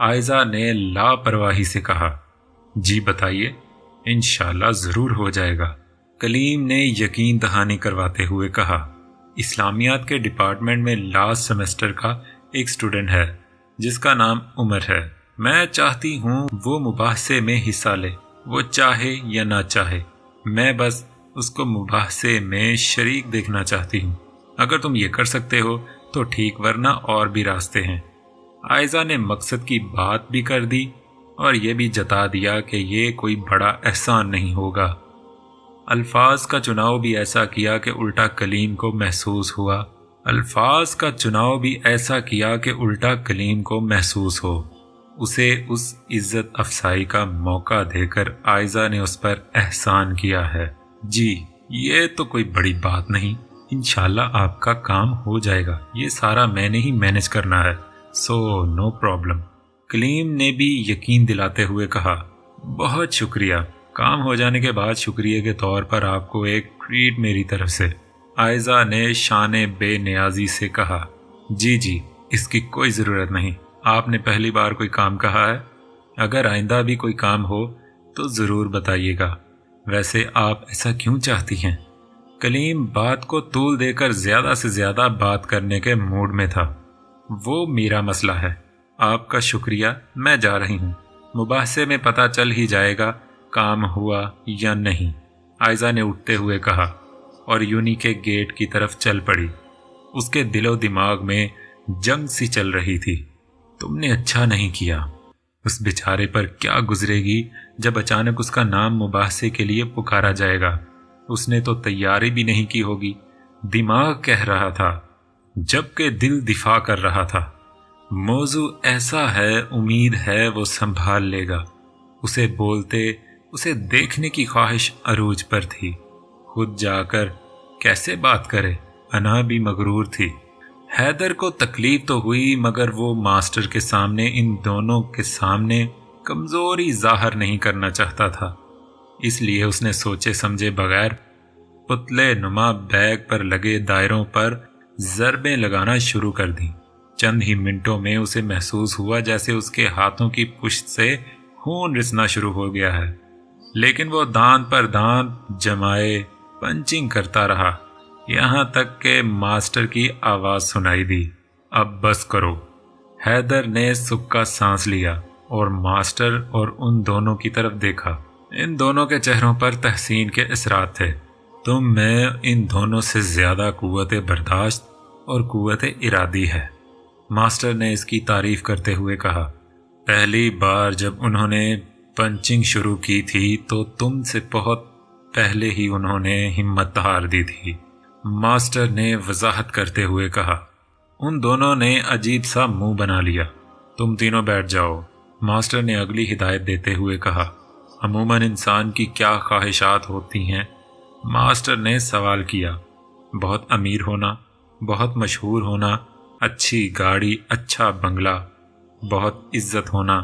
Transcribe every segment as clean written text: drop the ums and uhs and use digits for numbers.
آئزہ نے لاپرواہی سے کہا۔ جی بتائیے، انشاءاللہ ضرور ہو جائے گا، کلیم نے یقین دہانی کرواتے ہوئے کہا۔ اسلامیات کے ڈپارٹمنٹ میں لاسٹ سیمسٹر کا ایک اسٹوڈنٹ ہے جس کا نام عمر ہے۔ میں چاہتی ہوں وہ مباحثے میں حصہ لے، وہ چاہے یا نہ چاہے، میں بس اس کو مباحثے میں شریک دیکھنا چاہتی ہوں۔ اگر تم یہ کر سکتے ہو تو ٹھیک، ورنہ اور بھی راستے ہیں۔ آئزہ نے مقصد کی بات بھی کر دی اور یہ بھی جتا دیا کہ یہ کوئی بڑا احسان نہیں ہوگا۔ الفاظ کا چناؤ بھی ایسا کیا کہ الٹا کلیم کو محسوس ہوا، کلیم کو محسوس ہو۔ اسے اس عزت افزائی کا موقع دے کر آئزہ نے اس پر احسان کیا ہے۔ جی یہ تو کوئی بڑی بات نہیں، انشاءاللہ آپ کا کام ہو جائے گا، یہ سارا میں نے ہی مینج کرنا ہے، سو نو پرابلم، کلیم نے بھی یقین دلاتے ہوئے کہا۔ بہت شکریہ، کام ہو جانے کے بعد شکریہ کے طور پر آپ کو ایک ٹریٹ میری طرف سے، آئزہ نے شان بے نیازی سے کہا۔ جی اس کی کوئی ضرورت نہیں، آپ نے پہلی بار کوئی کام کہا ہے، اگر آئندہ بھی کوئی کام ہو تو ضرور بتائیے گا۔ ویسے آپ ایسا کیوں چاہتی ہیں؟ کلیم بات کو طول دے کر زیادہ سے زیادہ بات کرنے کے موڈ میں تھا۔ وہ میرا مسئلہ ہے، آپ کا شکریہ، میں جا رہی ہوں، مباحثے میں پتہ چل ہی جائے گا کام ہوا یا نہیں، آئزہ نے اٹھتے ہوئے کہا اور یونی کے گیٹ کی طرف چل پڑی۔ اس کے دل و دماغ میں جنگ سی چل رہی تھی۔ تم نے اچھا نہیں کیا، اس بیچارے پر کیا گزرے گی جب اچانک اس کا نام مباحثے کے لیے پکارا جائے گا؟ اس نے تو تیاری بھی نہیں کی ہوگی، دماغ کہہ رہا تھا جبکہ دل دفاع کر رہا تھا۔ موضوع ایسا ہے، امید ہے وہ سنبھال لے گا۔ اسے بولتے، اسے دیکھنے کی خواہش عروج پر تھی، خود جا کر کیسے بات کرے؟ انا بھی مغرور تھی۔ حیدر کو تکلیف تو ہوئی مگر وہ ماسٹر کے سامنے، ان دونوں کے سامنے کمزوری ظاہر نہیں کرنا چاہتا تھا، اس لیے اس نے سوچے سمجھے بغیر پتلے نما بیگ پر لگے دائروں پر ضربیں لگانا شروع کر دیں۔ چند ہی منٹوں میں اسے محسوس ہوا جیسے اس کے ہاتھوں کی پشت سے خون رسنا شروع ہو گیا ہے، لیکن وہ دانت پر دانت جمائے پنچنگ کرتا رہا یہاں تک کہ ماسٹر کی آواز سنائی دی۔ اب بس کرو۔ حیدر نے سکا سانس لیا اور ماسٹر اور ان دونوں کی طرف دیکھا۔ ان دونوں کے چہروں پر تحسین کے اثرات تھے۔ تم میں ان دونوں سے زیادہ قوت برداشت اور قوت ارادی ہے، ماسٹر نے اس کی تعریف کرتے ہوئے کہا۔ پہلی بار جب انہوں نے پنچنگ شروع کی تھی تو تم سے بہت پہلے ہی انہوں نے ہمت ہار دی تھی، ماسٹر نے وضاحت کرتے ہوئے کہا۔ ان دونوں نے عجیب سا منہ بنا لیا۔ تم تینوں بیٹھ جاؤ، ماسٹر نے اگلی ہدایت دیتے ہوئے کہا۔ عموماً انسان کی کیا خواہشات ہوتی ہیں؟ ماسٹر نے سوال کیا۔ بہت امیر ہونا، بہت مشہور ہونا، اچھی گاڑی، اچھا بنگلہ، بہت عزت ہونا،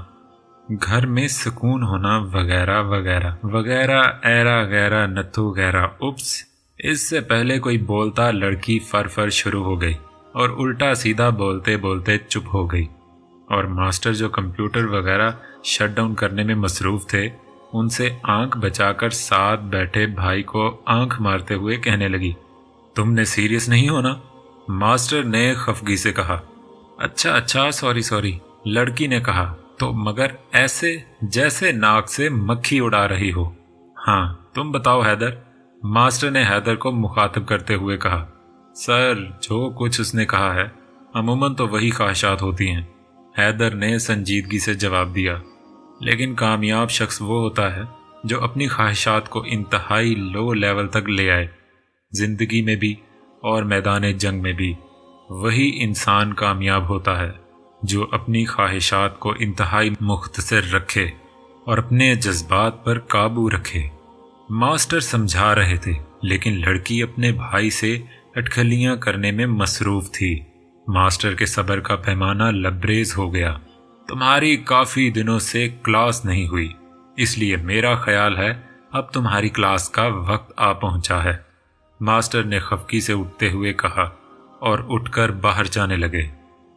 گھر میں سکون ہونا، وغیرہ وغیرہ وغیرہ، ایرا غیرہ نتھو غیرہ۔ اپس، اس سے پہلے کوئی بولتا لڑکی فر شروع ہو گئی اور الٹا سیدھا بولتے بولتے چپ ہو گئی، اور ماسٹر جو کمپیوٹر وغیرہ شٹ ڈاؤن کرنے میں مصروف تھے ان سے آنکھ بچا کر ساتھ بیٹھے بھائی کو آنکھ مارتے ہوئے کہنے لگی، تم نے سیریس نہیں ہونا؟ ماسٹر نے خفگی سے کہا۔ اچھا سوری، لڑکی نے کہا، تو مگر ایسے جیسے ناک سے مکھی اڑا رہی ہو۔ ہاں تم بتاؤ حیدر، ماسٹر نے حیدر کو مخاطب کرتے ہوئے کہا۔ سر جو کچھ اس نے کہا ہے عموماً تو وہی خواہشات ہوتی ہیں، حیدر نے سنجیدگی سے جواب دیا، لیکن کامیاب شخص وہ ہوتا ہے جو اپنی خواہشات کو انتہائی لو لیول تک لے آئے، زندگی میں بھی اور میدان جنگ میں بھی۔ وہی انسان کامیاب ہوتا ہے جو اپنی خواہشات کو انتہائی مختصر رکھے اور اپنے جذبات پر قابو رکھے۔ ماسٹر سمجھا رہے تھے لیکن لڑکی اپنے بھائی سے اٹکھلیاں کرنے میں مصروف تھی۔ ماسٹر کے صبر کا پیمانہ لبریز ہو گیا۔ تمہاری کافی دنوں سے کلاس نہیں ہوئی، اس لیے میرا خیال ہے اب تمہاری کلاس کا وقت آ پہنچا ہے، ماسٹر نے خفگی سے اٹھتے ہوئے کہا اور اٹھ کر باہر جانے لگے۔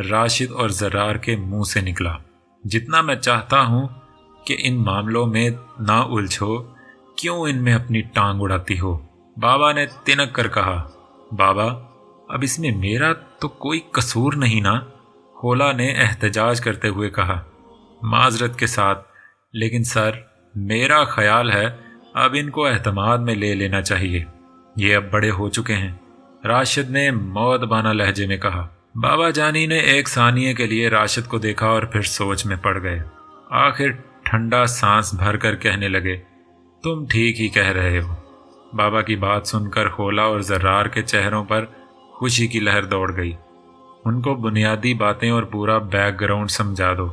راشد اور زرار کے منہ سے نکلا۔ جتنا میں چاہتا ہوں کہ ان معاملوں میں نہ الجھو، کیوں ان میں اپنی ٹانگ اڑاتی ہو؟ بابا نے تنک کر کہا۔ بابا، اب اس میں میرا تو کوئی قصور نہیں نا، خولا نے احتجاج کرتے ہوئے کہا۔ معذرت کے ساتھ، لیکن سر، میرا خیال ہے اب ان کو اعتماد میں لے لینا چاہیے، یہ اب بڑے ہو چکے ہیں، راشد نے مؤدبانہ لہجے میں کہا۔ بابا جانی نے ایک ثانیے کے لیے راشد کو دیکھا اور پھر سوچ میں پڑ گئے۔ آخر ٹھنڈا سانس بھر کر کہنے لگے، تم ٹھیک ہی کہہ رہے ہو۔ بابا کی بات سن کر خولا اور زرار کے چہروں پر خوشی کی لہر دوڑ گئی۔ ان کو بنیادی باتیں اور پورا بیک گراؤنڈ سمجھا دو،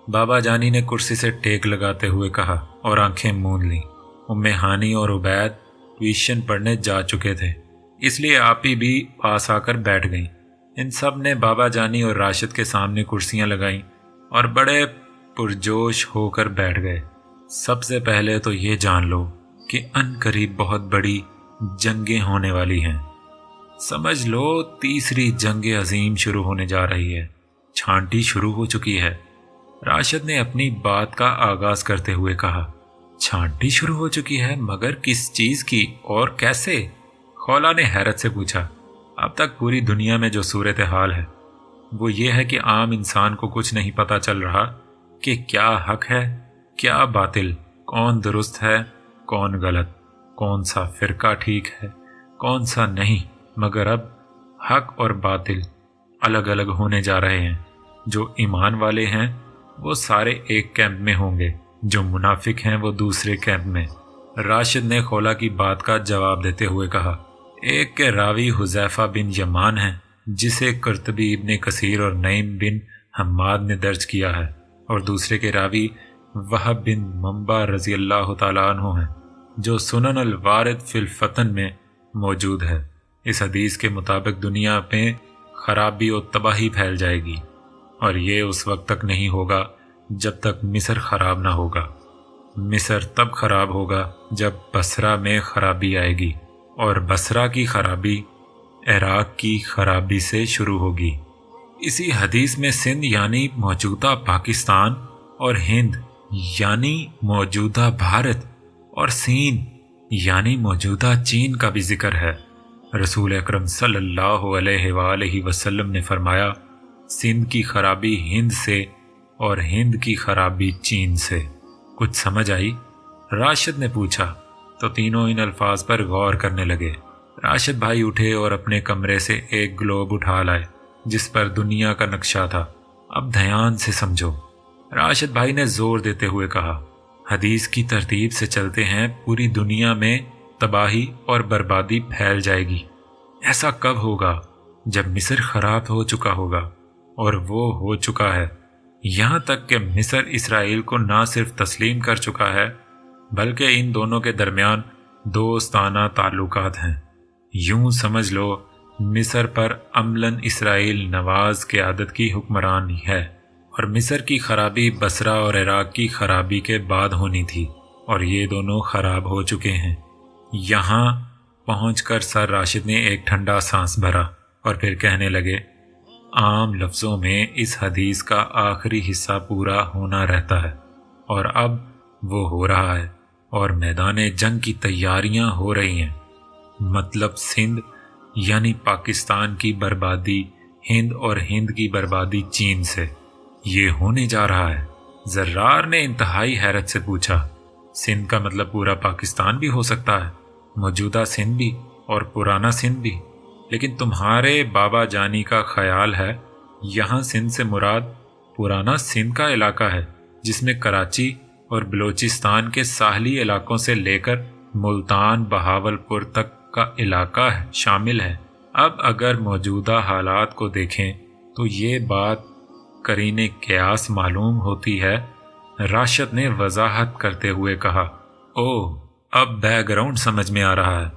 بابا جانی نے کرسی سے ٹیک لگاتے ہوئے کہا اور آنکھیں موند لیں۔ ام ہانی اور عبید ٹیوشن پڑھنے جا چکے تھے، اس لیے آپی بھی پاس آ کر بیٹھ گئیں۔ ان سب نے بابا جانی اور راشد کے سامنے کرسیاں لگائیں اور بڑے پرجوش ہو کر بیٹھ گئے۔ سب سے پہلے تو یہ جان لو کہ ان قریب بہت بڑی جنگیں ہونے والی ہیں۔ سمجھ لو تیسری جنگ عظیم شروع ہونے جا رہی ہے، چھانٹی شروع ہو چکی ہے۔ راشد نے اپنی بات کا آغاز کرتے ہوئے کہا۔ چھانٹی شروع ہو چکی ہے، مگر کس چیز کی اور کیسے؟ خولا نے حیرت سے پوچھا۔ اب تک پوری دنیا میں جو صورتحال ہے وہ یہ ہے کہ عام انسان کو کچھ نہیں پتہ چل رہا کہ کیا حق ہے کیا باطل، کون درست ہے کون غلط، کون سا فرقہ ٹھیک ہے کون سا نہیں، مگر اب حق اور باطل الگ الگ ہونے جا رہے ہیں۔ جو ایمان والے ہیں وہ سارے ایک کیمپ میں ہوں گے، جو منافق ہیں وہ دوسرے کیمپ میں۔ راشد نے خولا کی بات کا جواب دیتے ہوئے کہا۔ ایک کے راوی حذیفہ بن یمان ہیں، جسے قرطبی ابن کثیر اور نعیم بن حماد نے درج کیا ہے، اور دوسرے کے راوی وہب بن منبع رضی اللہ تعالیٰ عنہ ہیں، جو سنن الوارد فی الفتن میں موجود ہے۔ اس حدیث کے مطابق دنیا میں خرابی و تباہی پھیل جائے گی، اور یہ اس وقت تک نہیں ہوگا جب تک مصر خراب نہ ہوگا۔ مصر تب خراب ہوگا جب بصرہ میں خرابی آئے گی، اور بصرہ کی خرابی عراق کی خرابی سے شروع ہوگی۔ اسی حدیث میں سندھ یعنی موجودہ پاکستان، اور ہند یعنی موجودہ بھارت، اور سین یعنی موجودہ چین کا بھی ذکر ہے۔ رسول اکرم صلی اللہ علیہ وآلہ وسلم نے فرمایا، سندھ کی خرابی ہند سے اور ہند کی خرابی چین سے۔ کچھ سمجھ آئی؟ راشد نے پوچھا تو تینوں ان الفاظ پر غور کرنے لگے۔ راشد بھائی اٹھے اور اپنے کمرے سے ایک گلوب اٹھا لائے جس پر دنیا کا نقشہ تھا۔ اب دھیان سے سمجھو، راشد بھائی نے زور دیتے ہوئے کہا۔ حدیث کی ترتیب سے چلتے ہیں پوری دنیا میں تباہی اور بربادی پھیل جائے گی۔ ایسا کب ہوگا؟ جب مصر خراب ہو چکا ہوگا، اور وہ ہو چکا ہے، یہاں تک کہ مصر اسرائیل کو نہ صرف تسلیم کر چکا ہے بلکہ ان دونوں کے درمیان دوستانہ تعلقات ہیں۔ یوں سمجھ لو مصر پر عملاً اسرائیل نواز قیادت کی حکمرانی ہے، اور مصر کی خرابی بصرہ اور عراق کی خرابی کے بعد ہونی تھی، اور یہ دونوں خراب ہو چکے ہیں۔ یہاں پہنچ کر سر راشد نے ایک ٹھنڈا سانس بھرا اور پھر کہنے لگے، عام لفظوں میں اس حدیث کا آخری حصہ پورا ہونا رہتا ہے، اور اب وہ ہو رہا ہے، اور میدان جنگ کی تیاریاں ہو رہی ہیں۔ مطلب سندھ یعنی پاکستان کی بربادی ہند، اور ہند کی بربادی چین سے۔ یہ ہونے جا رہا ہے۔ زرار نے انتہائی حیرت سے پوچھا، سندھ کا مطلب پورا پاکستان بھی ہو سکتا ہے، موجودہ سندھ بھی اور پرانا سندھ بھی، لیکن تمہارے بابا جانی کا خیال ہے یہاں سندھ سے مراد پرانا سندھ کا علاقہ ہے، جس میں کراچی اور بلوچستان کے ساحلی علاقوں سے لے کر ملتان بہاولپور تک کا علاقہ شامل ہے۔ اب اگر موجودہ حالات کو دیکھیں تو یہ بات قرین قیاس معلوم ہوتی ہے۔ راشد نے وضاحت کرتے ہوئے کہا۔ اب بیک گراؤنڈ سمجھ میں آ رہا ہے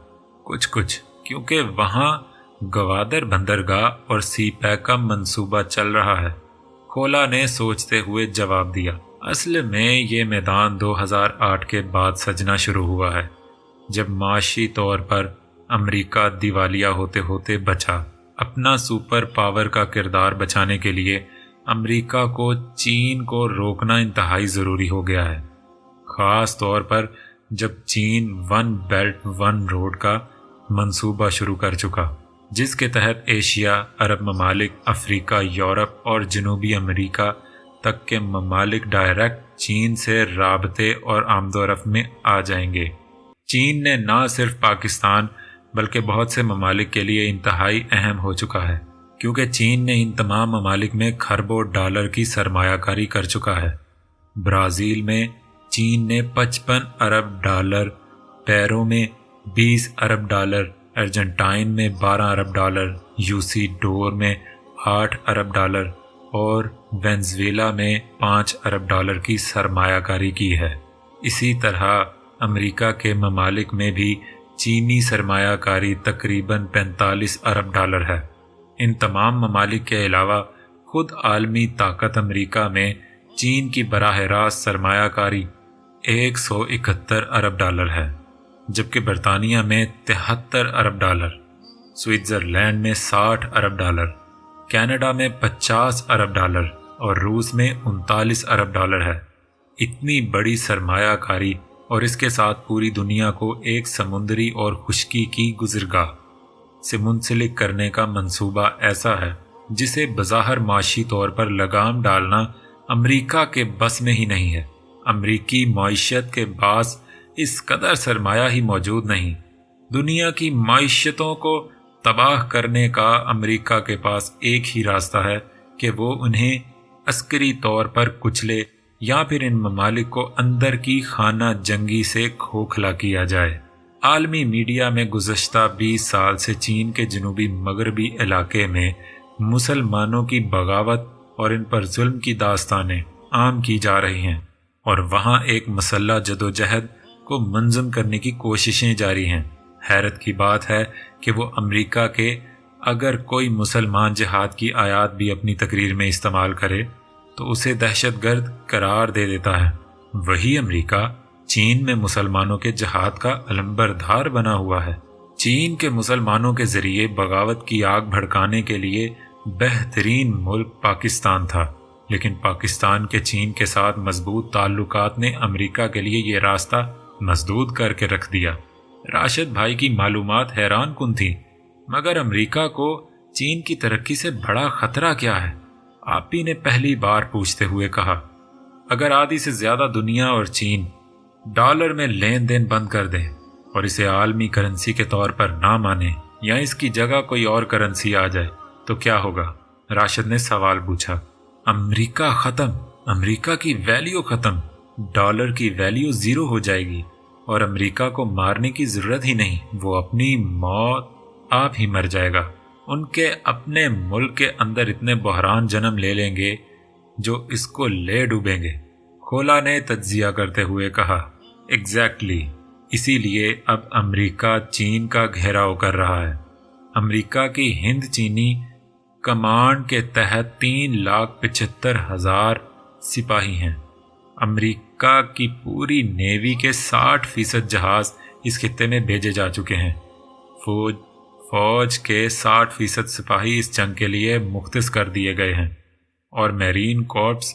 کچھ، کیونکہ وہاں گوادر بندرگاہ اور سی پیک کا منصوبہ چل رہا ہے۔ خولا نے سوچتے ہوئے جواب دیا، اصل میں یہ میدان 2008 کے بعد سجنا شروع ہوا ہے، جب معاشی طور پر امریکہ دیوالیہ ہوتے ہوتے بچا اپنا سپر پاور کا کردار بچانے کے لیے امریکہ کو چین کو روکنا انتہائی ضروری ہو گیا ہے، خاص طور پر جب چین ون بیلٹ ون روڈ کا منصوبہ شروع کر چکا، جس کے تحت ایشیا، عرب ممالک، افریقہ، یورپ اور جنوبی امریکہ تک کے ممالک ڈائریکٹ چین سے رابطے اور آمد و رفت میں آ جائیں گے۔ چین نے نہ صرف پاکستان بلکہ بہت سے ممالک کے لیے انتہائی اہم ہو چکا ہے، کیونکہ چین نے ان تمام ممالک میں کھربوں ڈالر کی سرمایہ کاری کر چکا ہے۔ برازیل میں چین نے 55 ارب ڈالر، پیرو میں 20 ارب ڈالر، ارجنٹائن میں 12 ارب ڈالر، یوسی ڈور میں 8 ارب ڈالر اور وینزویلا میں 5 ارب ڈالر کی سرمایہ کاری کی ہے۔ اسی طرح امریکہ کے ممالک میں بھی چینی سرمایہ کاری تقریباً 45 ارب ڈالر ہے۔ ان تمام ممالک کے علاوہ خود عالمی طاقت امریکہ میں چین کی براہ راست سرمایہ کاری 171 ارب ڈالر ہے، جبکہ برطانیہ میں 73 ارب ڈالر، سوئٹزرلینڈ میں 60 ارب ڈالر، کینیڈا میں 50 ارب ڈالر اور روس میں 39 ارب ڈالر ہے۔ اتنی بڑی سرمایہ کاری اور اس کے ساتھ پوری دنیا کو ایک سمندری اور خشکی کی گزرگاہ سے منسلک کرنے کا منصوبہ ایسا ہے جسے بظاہر معاشی طور پر لگام ڈالنا امریکہ کے بس میں ہی نہیں ہے۔ امریکی معیشت کے پاس اس قدر سرمایہ ہی موجود نہیں۔ دنیا کی معیشتوں کو تباہ کرنے کا امریکہ کے پاس ایک ہی راستہ ہے کہ وہ انہیں عسکری طور پر کچلے یا پھر ان ممالک کو اندر کی خانہ جنگی سے کھوکھلا کیا جائے۔ عالمی میڈیا میں گزشتہ 20 سال سے چین کے جنوبی مغربی علاقے میں مسلمانوں کی بغاوت اور ان پر ظلم کی داستانیں عام کی جا رہی ہیں، اور وہاں ایک مسلح جدوجہد کو منظم کرنے کی کوششیں جاری ہیں۔ حیرت کی بات ہے کہ وہ امریکہ کے اگر کوئی مسلمان جہاد کی آیات بھی اپنی تقریر میں استعمال کرے تو اسے دہشت گرد قرار دے دیتا ہے۔ وہی امریکہ چین میں مسلمانوں کے جہاد کا علمبردار بنا ہوا ہے۔ چین کے مسلمانوں کے ذریعے بغاوت کی آگ بھڑکانے کے لیے بہترین ملک پاکستان تھا، لیکن پاکستان کے چین کے ساتھ مضبوط تعلقات نے امریکہ کے لیے یہ راستہ مسدود کر کے رکھ دیا۔ راشد بھائی کی معلومات حیران کن تھی، مگر امریکہ کو چین کی ترقی سے بڑا خطرہ کیا ہے؟ آپی نے پہلی بار پوچھتے ہوئے کہا، اگر آدھی سے زیادہ دنیا اور چین ڈالر میں لین دین بند کر دیں اور اسے عالمی کرنسی کے طور پر نہ مانے یا اس کی جگہ کوئی اور کرنسی آ جائے تو کیا ہوگا؟ راشد نے سوال پوچھا۔ امریکہ ختم، امریکہ کی ویلیو ختم، ڈالر کی ویلیو زیرو ہو جائے گی اور امریکہ کو مارنے کی ضرورت ہی نہیں، وہ اپنی موت آپ ہی مر جائے گا۔ ان کے اپنے ملک کے اندر اتنے بحران جنم لے لیں گے جو اس کو لے ڈوبیں گے۔ کھولا نے تجزیہ کرتے ہوئے کہا، ایگزیکٹلی، اسی لیے اب امریکہ چین کا گھیراؤ کر رہا ہے۔ امریکہ کی ہند چینی کمانڈ کے تحت 3,75,000 سپاہی ہیں۔ امریکہ کی پوری نیوی کے 60% جہاز اس خطے میں بھیجے جا چکے ہیں۔ فوج کے 60% سپاہی اس جنگ کے لیے مختص کر دیے گئے ہیں، اور میرین کارپس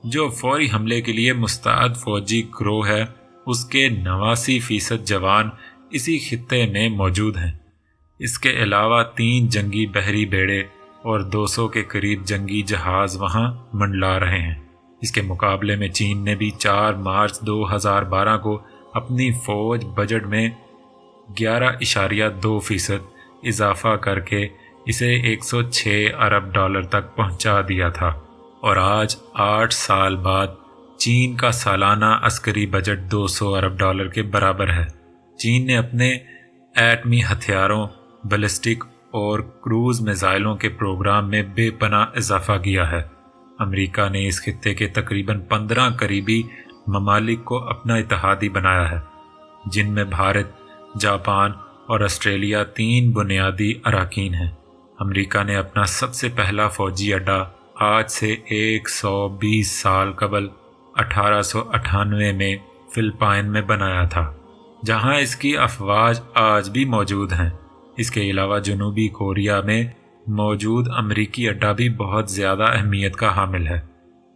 جو فوری حملے کے لیے مستعد فوجی گروہ ہے، اس کے 89% جوان اسی خطے میں موجود ہیں۔ اس کے علاوہ 3 جنگی بحری بیڑے اور 200 کے قریب جنگی جہاز وہاں منڈلا رہے ہیں۔ اس کے مقابلے میں چین نے بھی 4 مارچ 2012 کو اپنی فوج بجٹ میں 11.2% اضافہ کر کے اسے 106 ارب ڈالر تک پہنچا دیا تھا، اور آج 8 سال بعد چین کا سالانہ عسکری بجٹ 200 ارب ڈالر کے برابر ہے۔ چین نے اپنے ایٹمی ہتھیاروں، بیلسٹک اور کروز میزائلوں کے پروگرام میں بے پناہ اضافہ کیا ہے۔ امریکہ نے اس خطے کے تقریباً 15 قریبی ممالک کو اپنا اتحادی بنایا ہے، جن میں بھارت، جاپان اور آسٹریلیا 3 بنیادی اراکین ہیں۔ امریکہ نے اپنا سب سے پہلا فوجی اڈا آج سے 120 سال قبل 1898 میں فلپائن میں بنایا تھا، جہاں اس کی افواج آج بھی موجود ہیں۔ اس کے علاوہ جنوبی کوریا میں موجود امریکی اڈا بھی بہت زیادہ اہمیت کا حامل ہے۔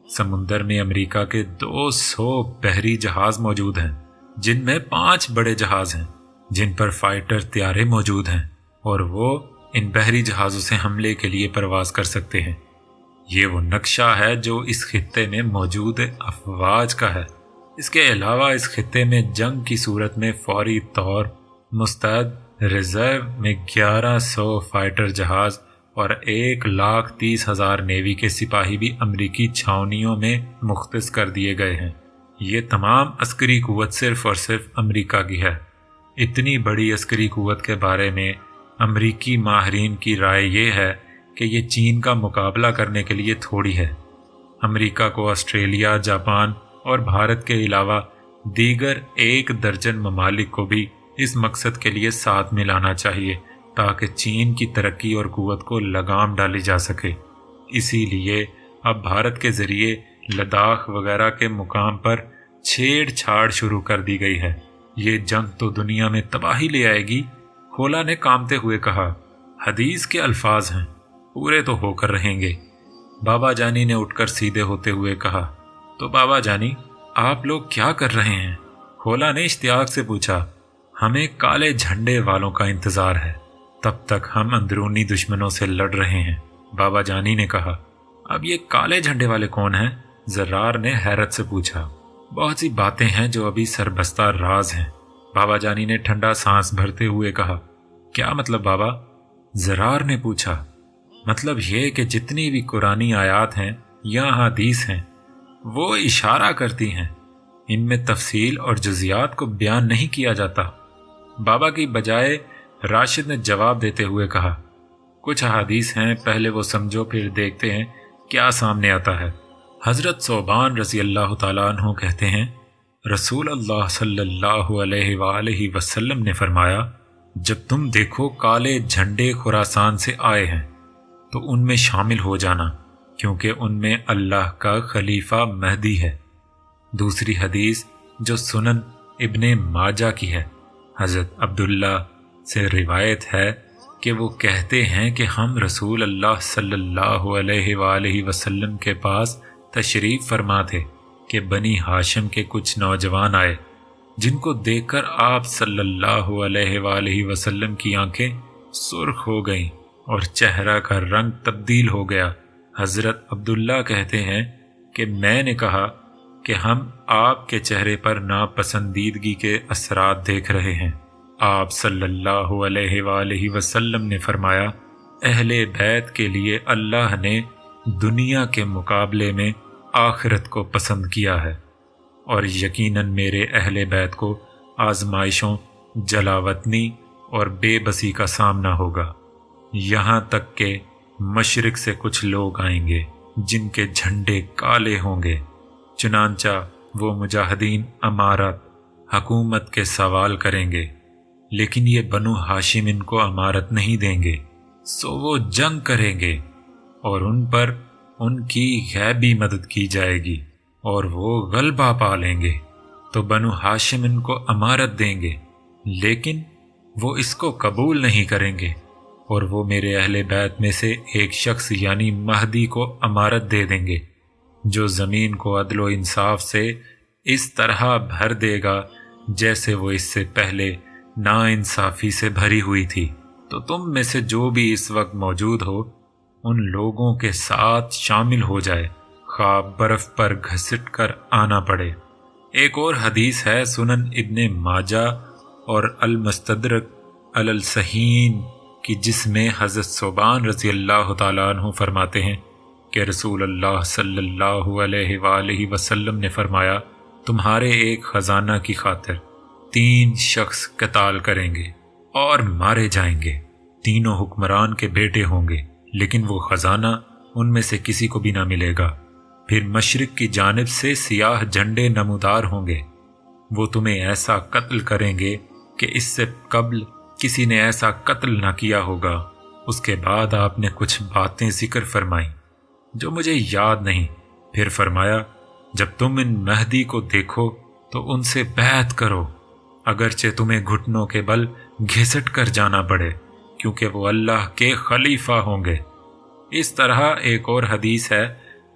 سمندر میں امریکہ کے 200 بحری جہاز موجود ہیں، جن میں 5 بڑے جہاز ہیں جن پر فائٹر طیارے موجود ہیں، اور وہ ان بحری جہازوں سے حملے کے لیے پرواز کر سکتے ہیں۔ یہ وہ نقشہ ہے جو اس خطے میں موجود افواج کا ہے۔ اس کے علاوہ اس خطے میں جنگ کی صورت میں فوری طور مستعد ریزرو میں 1100 فائٹر جہاز اور 1,30,000 نیوی کے سپاہی بھی امریکی چھاؤنیوں میں مختص کر دیے گئے ہیں۔ یہ تمام عسکری قوت صرف اور صرف امریکہ کی ہے۔ اتنی بڑی عسکری قوت کے بارے میں امریکی ماہرین کی رائے یہ ہے کہ یہ چین کا مقابلہ کرنے کے لیے تھوڑی ہے۔ امریکہ کو آسٹریلیا، جاپان اور بھارت کے علاوہ دیگر 1 درجن ممالک کو بھی اس مقصد کے لیے ساتھ ملانا چاہیے تاکہ چین کی ترقی اور قوت کو لگام ڈالی جا سکے۔ اسی لیے اب بھارت کے ذریعے لداخ وغیرہ کے مقام پر چھیڑ چھاڑ شروع کر دی گئی ہے۔ یہ جنگ تو دنیا میں تباہی لے آئے گی، کھولا نے کامتے ہوئے کہا۔ حدیث کے الفاظ ہیں، پورے تو ہو کر رہیں گے۔ بابا جانی نے اٹھ کر سیدھے ہوتے ہوئے کہا، تو بابا جانی آپ لوگ کیا کر رہے ہیں؟ کھولا نے اشتیاق سے پوچھا۔ ہمیں کالے جھنڈے والوں کا انتظار ہے، تب تک ہم اندرونی دشمنوں سے لڑ رہے ہیں، بابا جانی نے کہا۔ اب یہ کالے جھنڈے والے کون ہیں؟ زرار نے حیرت سے پوچھا۔ بہت سی باتیں ہیں جو ابھی سربستہ راز ہیں، بابا جانی نے ٹھنڈا سانس بھرتے ہوئے کہا۔ کیا مطلب بابا؟ زرار نے پوچھا۔ مطلب یہ کہ جتنی بھی قرآنی آیات ہیں یا حدیث ہیں وہ اشارہ کرتی ہیں، ان میں تفصیل اور جزیات کو بیان نہیں کیا جاتا، بابا کی بجائے راشد نے جواب دیتے ہوئے کہا۔ کچھ احادیث ہیں، پہلے وہ سمجھو پھر دیکھتے ہیں کیا سامنے آتا ہے۔ حضرت ثوبان رضی اللہ تعالیٰ عنہ کہتے ہیں، رسول اللہ صلی اللہ علیہ وآلہ وسلم نے فرمایا، جب تم دیکھو کالے جھنڈے خراسان سے آئے ہیں تو ان میں شامل ہو جانا، کیونکہ ان میں اللہ کا خلیفہ مہدی ہے۔ دوسری حدیث جو سنن ابن ماجہ کی ہے، حضرت عبداللہ سے روایت ہے کہ وہ کہتے ہیں کہ ہم رسول اللہ صلی اللہ علیہ وآلہ وسلم کے پاس تشریف فرما تھے کہ بنی ہاشم کے کچھ نوجوان آئے، جن کو دیکھ کر آپ صلی اللہ علیہ وآلہ وسلم کی آنکھیں سرخ ہو گئیں اور چہرہ کا رنگ تبدیل ہو گیا۔ حضرت عبداللہ کہتے ہیں کہ میں نے کہا کہ ہم آپ کے چہرے پر ناپسندیدگی کے اثرات دیکھ رہے ہیں۔ آپ صلی اللہ علیہ وآلہ وسلم نے فرمایا، اہل بیت کے لیے اللہ نے دنیا کے مقابلے میں آخرت کو پسند کیا ہے، اور یقیناً میرے اہل بیت کو آزمائشوں، جلاوطنی اور بے بسی کا سامنا ہوگا، یہاں تک کہ مشرق سے کچھ لوگ آئیں گے جن کے جھنڈے کالے ہوں گے، چنانچہ وہ مجاہدین امارت حکومت کے سوال کریں گے، لیکن یہ بنو ہاشم ان کو امارت نہیں دیں گے، سو وہ جنگ کریں گے اور ان پر ان کی غیبی مدد کی جائے گی اور وہ غلبہ پا لیں گے، تو بنو ہاشم ان کو امارت دیں گے، لیکن وہ اس کو قبول نہیں کریں گے، اور وہ میرے اہل بیت میں سے ایک شخص یعنی مہدی کو امارت دے دیں گے، جو زمین کو عدل و انصاف سے اس طرح بھر دے گا جیسے وہ اس سے پہلے ناانصافی سے بھری ہوئی تھی۔ تو تم میں سے جو بھی اس وقت موجود ہو ان لوگوں کے ساتھ شامل ہو جائے، خواہ برف پر گھسٹ کر آنا پڑے۔ ایک اور حدیث ہے سنن ابن ماجہ اور المستدرک علی الصحیحین کی، جس میں حضرت ثوبان رضی اللہ تعالیٰ عنہ فرماتے ہیں کہ رسول اللہ صلی اللہ علیہ وآلہ وسلم نے فرمایا، تمہارے ایک خزانہ کی خاطر 3 شخص قتال کریں گے اور مارے جائیں گے، تینوں حکمران کے بیٹے ہوں گے، لیکن وہ خزانہ ان میں سے کسی کو بھی نہ ملے گا۔ پھر مشرق کی جانب سے سیاہ جھنڈے نمودار ہوں گے، وہ تمہیں ایسا قتل کریں گے کہ اس سے قبل کسی نے ایسا قتل نہ کیا ہوگا۔ اس کے بعد آپ نے کچھ باتیں ذکر فرمائیں جو مجھے یاد نہیں، پھر فرمایا، جب تم ان مہدی کو دیکھو تو ان سے بیعت کرو، اگرچہ تمہیں گھٹنوں کے بل گھسٹ کر جانا پڑے، کیونکہ وہ اللہ کے خلیفہ ہوں گے۔ اس طرح ایک اور حدیث ہے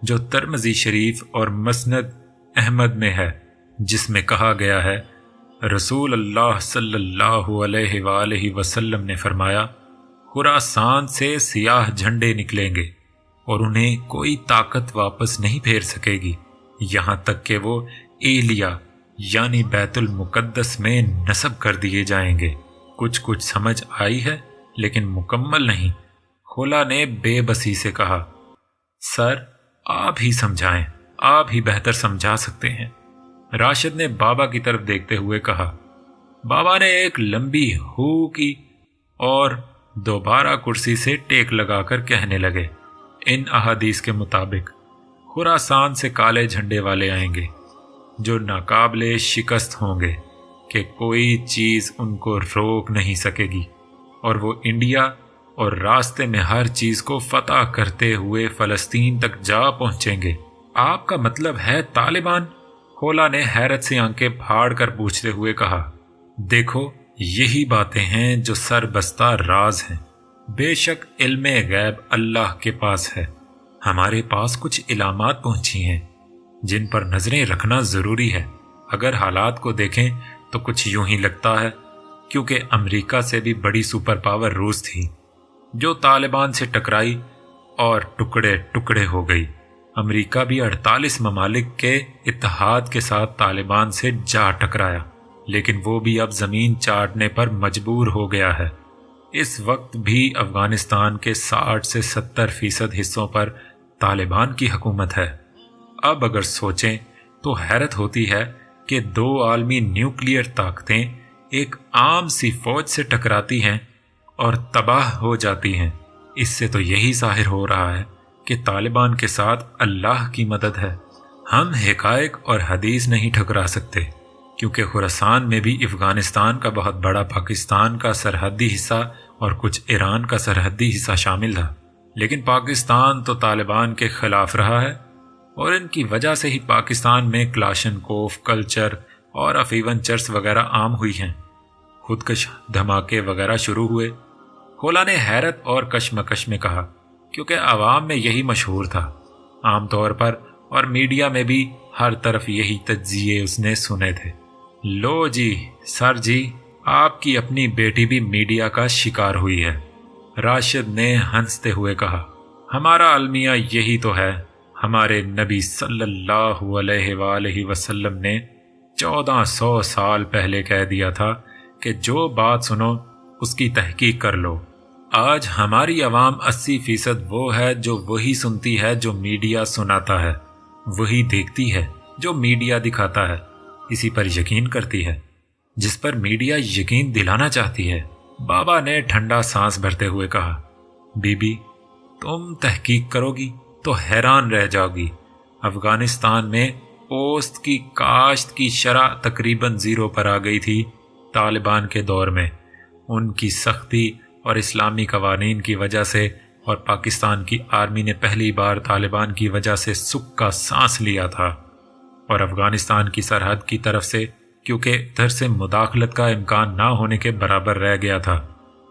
جو ترمذی شریف اور مسند احمد میں ہے، جس میں کہا گیا ہے رسول اللہ صلی اللہ علیہ وآلہ وسلم نے فرمایا، خراسان سے سیاہ جھنڈے نکلیں گے اور انہیں کوئی طاقت واپس نہیں پھیر سکے گی یہاں تک کہ وہ ایلیا یعنی بیت المقدس میں نصب کر دیے جائیں گے۔ کچھ سمجھ آئی ہے لیکن مکمل نہیں۔ کھولا نے بے بسی سے کہا، سر آپ ہی سمجھائیں، آپ ہی بہتر سمجھا سکتے ہیں۔ راشد نے بابا کی طرف دیکھتے ہوئے کہا۔ بابا نے ایک لمبی ہو کی اور دوبارہ کرسی سے ٹیک لگا کر کہنے لگے، ان احادیث کے مطابق خراسان سے کالے جھنڈے والے آئیں گے جو ناقابل شکست ہوں گے کہ کوئی چیز ان کو روک نہیں سکے گی، اور وہ انڈیا اور راستے میں ہر چیز کو فتح کرتے ہوئے فلسطین تک جا پہنچیں گے۔ آپ کا مطلب ہے طالبان؟ کھولا نے حیرت سے آنکھیں پھاڑ کر پوچھتے ہوئے کہا، دیکھو یہی باتیں ہیں جو سر بستہ راز ہیں۔ بے شک علم غیب اللہ کے پاس ہے، ہمارے پاس کچھ علامات پہنچی ہیں جن پر نظریں رکھنا ضروری ہے۔ اگر حالات کو دیکھیں تو کچھ یوں ہی لگتا ہے، کیونکہ امریکہ سے بھی بڑی سپر پاور روس تھی جو طالبان سے ٹکرائی اور ٹکڑے ٹکڑے ہو گئی۔ امریکہ بھی 48 ممالک کے اتحاد کے ساتھ طالبان سے جا ٹکرایا، لیکن وہ بھی اب زمین چاٹنے پر مجبور ہو گیا ہے۔ اس وقت بھی افغانستان کے 60 سے 70% حصوں پر طالبان کی حکومت ہے۔ اب اگر سوچیں تو حیرت ہوتی ہے کہ 2 عالمی نیوکلیئر طاقتیں ایک عام سی فوج سے ٹکراتی ہیں اور تباہ ہو جاتی ہیں۔ اس سے تو یہی ظاہر ہو رہا ہے کہ طالبان کے ساتھ اللہ کی مدد ہے۔ ہم حقائق اور حدیث نہیں ٹھکرا سکتے، کیونکہ خراسان میں بھی افغانستان کا بہت بڑا پاکستان کا سرحدی حصہ اور کچھ ایران کا سرحدی حصہ شامل تھا، لیکن پاکستان تو طالبان کے خلاف رہا ہے، اور ان کی وجہ سے ہی پاکستان میں کلاشن کوف کلچر اور افیون چرس وغیرہ عام ہوئی ہیں، خودکش دھماکے وغیرہ شروع ہوئے۔ کھولا نے حیرت اور کشمکش میں کہا، کیونکہ عوام میں یہی مشہور تھا عام طور پر، اور میڈیا میں بھی ہر طرف یہی تجزیے اس نے سنے تھے۔ لو جی سر جی، آپ کی اپنی بیٹی بھی میڈیا کا شکار ہوئی ہے۔ راشد نے ہنستے ہوئے کہا، ہمارا المیہ یہی تو ہے۔ ہمارے نبی صلی اللہ علیہ وآلہ وسلم نے 1400 سال پہلے کہہ دیا تھا کہ جو بات سنو اس کی تحقیق کر لو۔ آج ہماری عوام 80% وہ ہے جو وہی سنتی ہے جو میڈیا سناتا ہے، وہی دیکھتی ہے جو میڈیا دکھاتا ہے، اسی پر یقین کرتی ہے جس پر میڈیا یقین دلانا چاہتی ہے۔ بابا نے ٹھنڈا سانس بھرتے ہوئے کہا، بی بی تم تحقیق کرو گی تو حیران رہ جاؤ گی۔ افغانستان میں پوست کی کاشت کی شرح تقریباً 0 پر آ گئی تھی طالبان کے دور میں۔ ان کی سختی اور اسلامی قوانین کی وجہ سے، اور پاکستان کی آرمی نے پہلی بار طالبان کی وجہ سے سکھ کا سانس لیا تھا، اور افغانستان کی سرحد کی طرف سے، کیونکہ ادھر سے مداخلت کا امکان نہ ہونے کے برابر رہ گیا تھا۔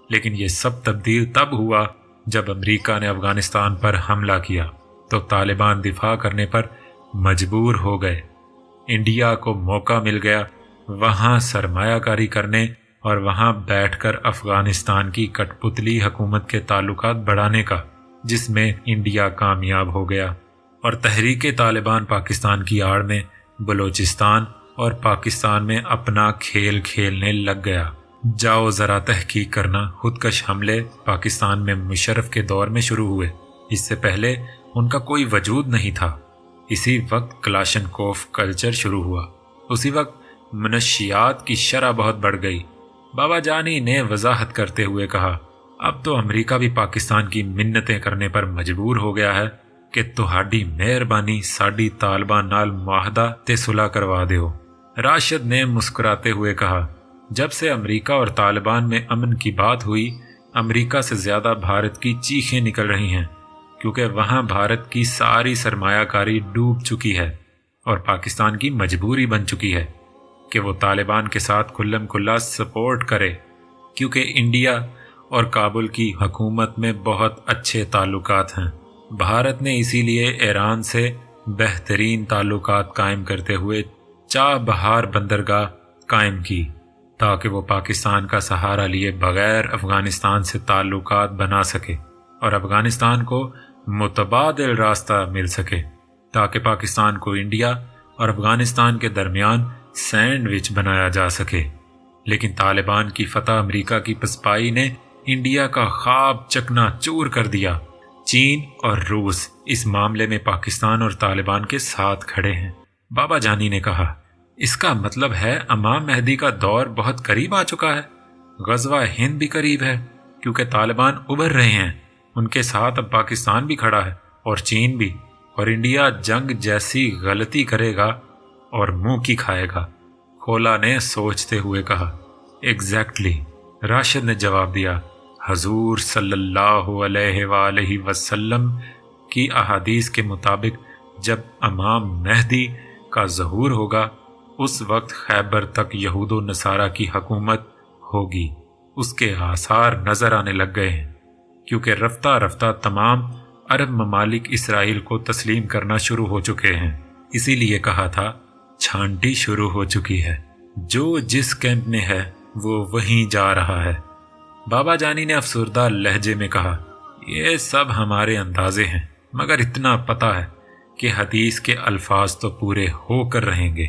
لیکن یہ سب تبدیل تب ہوا جب امریکہ نے افغانستان پر حملہ کیا تو طالبان دفاع کرنے پر مجبور ہو گئے۔ انڈیا کو موقع مل گیا وہاں سرمایہ کاری کرنے اور وہاں بیٹھ کر افغانستان کی کٹ پتلی حکومت کے تعلقات بڑھانے کا، جس میں انڈیا کامیاب ہو گیا، اور تحریک طالبان پاکستان کی آڑ میں بلوچستان اور پاکستان میں اپنا کھیل کھیلنے لگ گیا۔ جاؤ ذرا تحقیق کرنا، خودکش حملے پاکستان میں مشرف کے دور میں شروع ہوئے، اس سے پہلے ان کا کوئی وجود نہیں تھا۔ اسی وقت کلاشن کوف کلچر شروع ہوا، اسی وقت منشیات کی شرح بہت بڑھ گئی۔ بابا جانی نے وضاحت کرتے ہوئے کہا، اب تو امریکہ بھی پاکستان کی منتیں کرنے پر مجبور ہو گیا ہے کہ تہاڈی مہربانی ساڈی طالبان نال معاہدہ تے صلح کروا دیو۔ راشد نے مسکراتے ہوئے کہا، جب سے امریکہ اور طالبان میں امن کی بات ہوئی، امریکہ سے زیادہ بھارت کی چیخیں نکل رہی ہیں، کیونکہ وہاں بھارت کی ساری سرمایہ کاری ڈوب چکی ہے، اور پاکستان کی مجبوری بن چکی ہے کہ وہ طالبان کے ساتھ کھلم کھلا سپورٹ کرے، کیونکہ انڈیا اور کابل کی حکومت میں بہت اچھے تعلقات ہیں۔ بھارت نے اسی لیے ایران سے بہترین تعلقات قائم کرتے ہوئے چابہار بندرگاہ قائم کی تاکہ وہ پاکستان کا سہارا لیے بغیر افغانستان سے تعلقات بنا سکے اور افغانستان کو متبادل راستہ مل سکے تاکہ پاکستان کو انڈیا اور افغانستان کے درمیان سینڈوچ بنایا جا سکے۔ لیکن طالبان کی فتح امریکہ کی پسپائی نے انڈیا کا خواب چکنا چور کر دیا۔ چین اور روس اس معاملے میں پاکستان اور طالبان کے ساتھ کھڑے ہیں۔ بابا جانی نے کہا، اس کا مطلب ہے امام مہدی کا دور بہت قریب آ چکا ہے۔ غزوہ ہند بھی قریب ہے کیونکہ طالبان ابھر رہے ہیں، ان کے ساتھ اب پاکستان بھی کھڑا ہے اور چین بھی، اور انڈیا جنگ جیسی غلطی کرے گا اور منہ کی کھائے گا۔ کھولا نے سوچتے ہوئے کہا، ایگزیکٹلی۔ راشد نے جواب دیا، حضور صلی اللہ علیہ وآلہ وسلم کی احادیث کے مطابق جب امام مہدی کا ظہور ہوگا اس وقت خیبر تک یہود و نصارہ کی حکومت ہوگی۔ اس کے آثار نظر آنے لگ گئے ہیں کیونکہ رفتہ رفتہ تمام عرب ممالک اسرائیل کو تسلیم کرنا شروع ہو چکے ہیں۔ اسی لیے کہا تھا چھانٹی شروع ہو چکی ہے، جو جس کیمپ میں ہے وہ وہیں جا رہا ہے۔ بابا جانی نے افسردہ لہجے میں کہا، یہ سب ہمارے اندازے ہیں، مگر اتنا پتہ ہے کہ حدیث کے الفاظ تو پورے ہو کر رہیں گے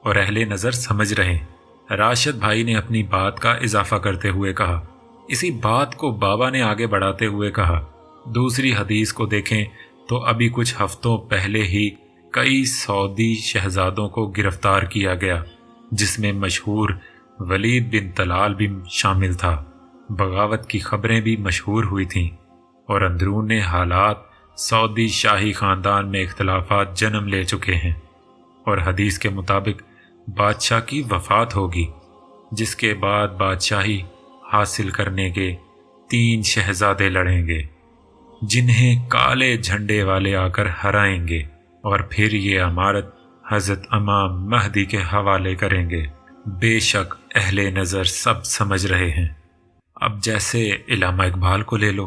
اور اہل نظر سمجھ رہے ہیں۔ راشد بھائی نے اپنی بات کا اضافہ کرتے ہوئے کہا۔ اسی بات کو بابا نے آگے بڑھاتے ہوئے کہا، دوسری حدیث کو دیکھیں تو ابھی کچھ ہفتوں پہلے ہی کئی سعودی شہزادوں کو گرفتار کیا گیا، جس میں مشہور ولید بن طلال بھی شامل تھا۔ بغاوت کی خبریں بھی مشہور ہوئی تھیں اور اندرون حالات سعودی شاہی خاندان میں اختلافات جنم لے چکے ہیں، اور حدیث کے مطابق بادشاہ کی وفات ہوگی، جس کے بعد بادشاہی حاصل کرنے کے 3 شہزادے لڑیں گے، جنہیں کالے جھنڈے والے آ کر ہرائیں گے، اور پھر یہ امارت حضرت امام مہدی کے حوالے کریں گے۔ بے شک اہل نظر سب سمجھ رہے ہیں۔ اب جیسے علامہ اقبال کو لے لو،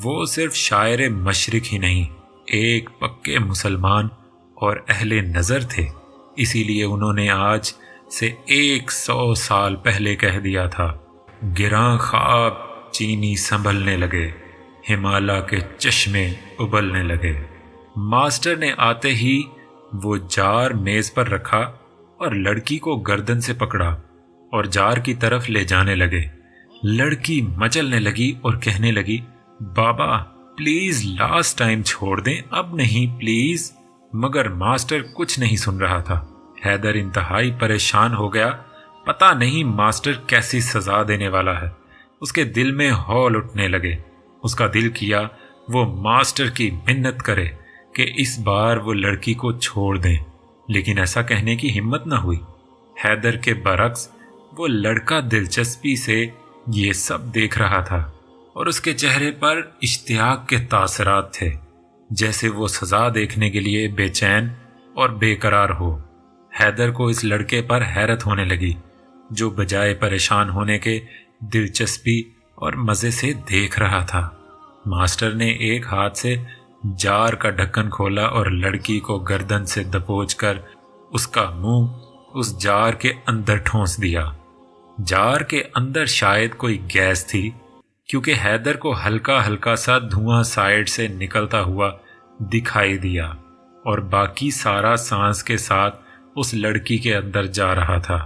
وہ صرف شاعر مشرق ہی نہیں، ایک پکے مسلمان اور اہل نظر تھے، اسی لیے انہوں نے آج سے 100 سال پہلے کہہ دیا تھا، گراں خواب چینی سنبھلنے لگے، ہمالیہ کے چشمے ابلنے لگے۔ ماسٹر نے آتے ہی وہ جار میز پر رکھا اور لڑکی کو گردن سے پکڑا اور جار کی طرف لے جانے لگے۔ لڑکی مچلنے لگی اور کہنے لگی، بابا پلیز لاسٹ ٹائم چھوڑ دیں، اب نہیں پلیز۔ مگر ماسٹر کچھ نہیں سن رہا تھا۔ حیدر انتہائی پریشان ہو گیا، پتہ نہیں ماسٹر کیسی سزا دینے والا ہے۔ اس کے دل میں ہول اٹھنے لگے۔ اس کا دل کیا وہ ماسٹر کی منت کرے کہ اس بار وہ لڑکی کو چھوڑ دیں، لیکن ایسا کہنے کی ہمت نہ ہوئی۔ حیدر کے برعکس وہ لڑکا دلچسپی سے یہ سب دیکھ رہا تھا اور اس کے چہرے پر اشتیاق کے تاثرات تھے، جیسے وہ سزا دیکھنے کے لیے بے چین اور بے قرار ہو۔ حیدر کو اس لڑکے پر حیرت ہونے لگی، جو بجائے پریشان ہونے کے دلچسپی اور مزے سے دیکھ رہا تھا۔ ماسٹر نے ایک ہاتھ سے جار کا ڈھکن کھولا اور لڑکی کو گردن سے دبوچ کر اس کا منہ اس جار کے اندر ٹھونس دیا۔ جار کے اندر شاید کوئی گیس تھی، کیونکہ حیدر کو ہلکا ہلکا سا دھواں سائیڈ سے نکلتا ہوا دکھائی دیا، اور باقی سارا سانس کے ساتھ اس لڑکی کے اندر جا رہا تھا۔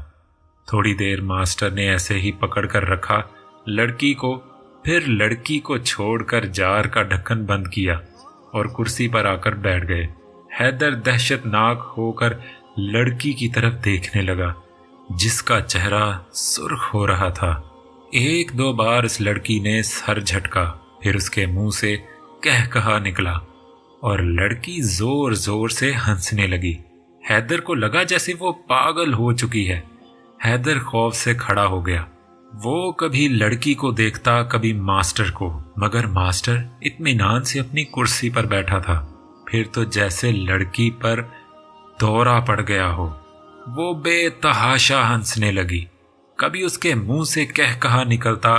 تھوڑی دیر ماسٹر نے ایسے ہی پکڑ کر رکھا لڑکی کو، پھر لڑکی کو چھوڑ کر جار کا ڈھکن بند کیا اور کرسی پر آ کر بیٹھ گئے۔ حیدر دہشت ناک ہو کر لڑکی کی طرف دیکھنے لگا، جس کا چہرہ سرخ ہو رہا تھا۔ 1-2 بار اس لڑکی نے سر جھٹکا، پھر اس کے منہ سے کہا نکلا اور لڑکی زور زور سے ہنسنے لگی۔ حیدر کو لگا جیسے وہ پاگل ہو چکی ہے۔ حیدر خوف سے کھڑا ہو گیا۔ وہ کبھی لڑکی کو دیکھتا، کبھی ماسٹر کو، مگر ماسٹر اطمینان سے اپنی کرسی پر بیٹھا تھا۔ پھر تو جیسے لڑکی پر دورہ پڑ گیا ہو، وہ بے تحاشا ہنسنے لگی۔ کبھی اس کے منہ سے کہا نکلتا،